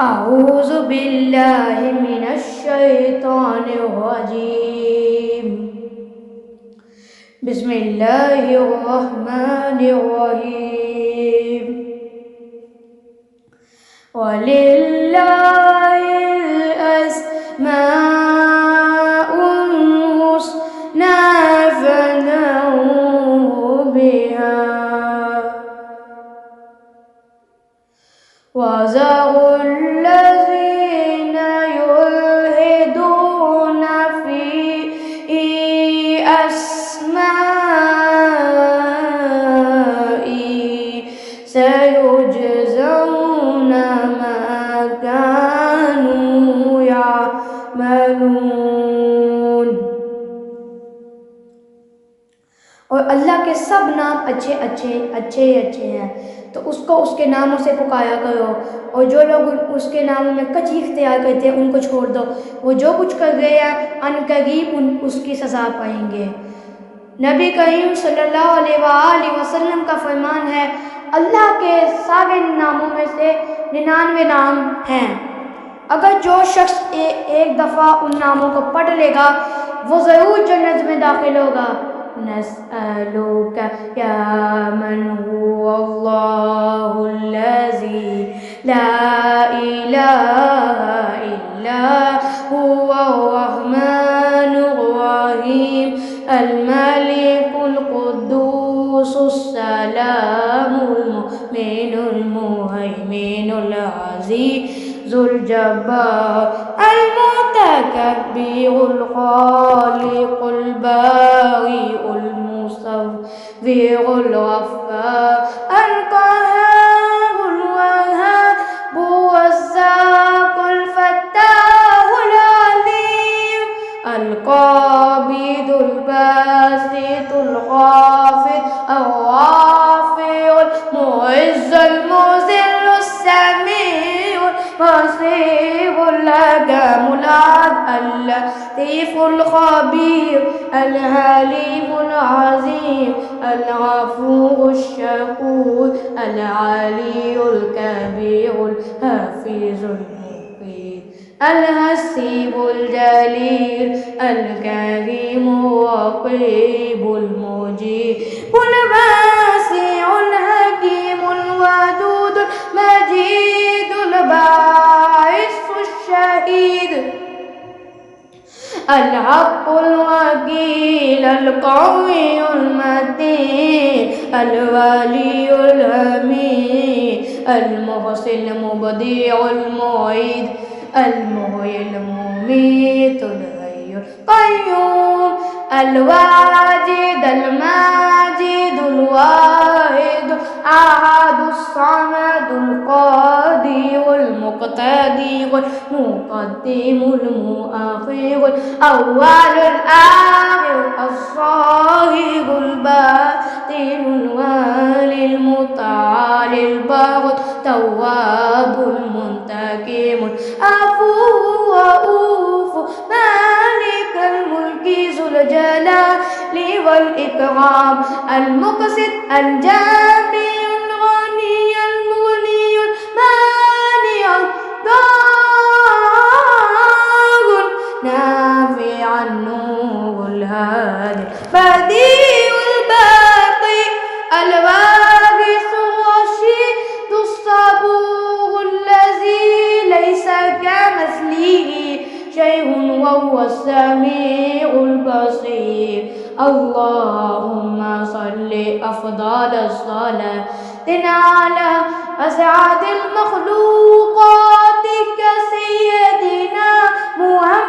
أعوذ بالله من الشيطان الرجيم. بسم الله الرحمن الرحيم. ولله الأسماء الحسنى فادعوه بها وذروا الذين يلحدون في أسمائه سيجزون ما كانوا يعملون. और अल्लाह के सब नाम अच्छे हैं, तो उसको उसके नामों से पुकारा करो, और जो लोग उसके नामों में कची इख्तियार करते हैं उनको छोड़ दो। वो जो कुछ कर रहे हैं अनकरीब उसकी सज़ा पाएंगे। नबी करीम सल्लल्लाहु अलैहि वसल्लम का फरमान है, अल्लाह के सारे नामों में से 99 नाम हैं। अगर जो शख्स एक दफ़ा उन नामों को पढ़ लेगा वो ज़रूर जन्नत में दाखिल होगा। नस्अलुका या मन हुवल्लाहुल्लज़ी ला इलाहा इल्ला हुवर्रहमानुर्रहीम अल-मलिकुल कुद्दूसुस सलामुल मुमिनुल मुहैमिनुल अज़ीज़ुल जब्बार अल-मुतकब्बिरुल खालिकुल बारिउल मुसव्विरुल गफ्फार अल-क़हारुल वहाबुर रज़्ज़ाक़ुल फ़त्ताहुल अलीम अल-क़ाबिदुल बासितुल ख़ाफ़िद ar-rafi'ul mu'izzul muzillus sami'ul basirul hakamul al-latiful khabir al-halimul azim al-ghafurush shakur al-aliyul kabirul hafizul الحسيب الجليل الكريم الرقيب المجيب الواسع الحكيم الودود المجيد الباعث الشهيد الحق الوكيل القوي المتين الولي الحميد المحصي المبدع المعيد المحيي المميت الحي القيوم الواجد الماجد الواحد الأحد الصمد القادر المقتدر المقدم المؤخر الأول الآخر الظاهر الباطن الوالي المتعالي البر التواب المنتقم العفو الرؤوف مالك الملك ذو الجلال والإكرام المقسط الجامع الغني المغني المانع الضار النافع النور الهادي بديع الباقي الوارث الرشيد الصبور الذي ليس كمثله شيء وهو السميع البصير. اللهم صل أفضل الصلاة على أسعد المخلوقات سيدنا محمد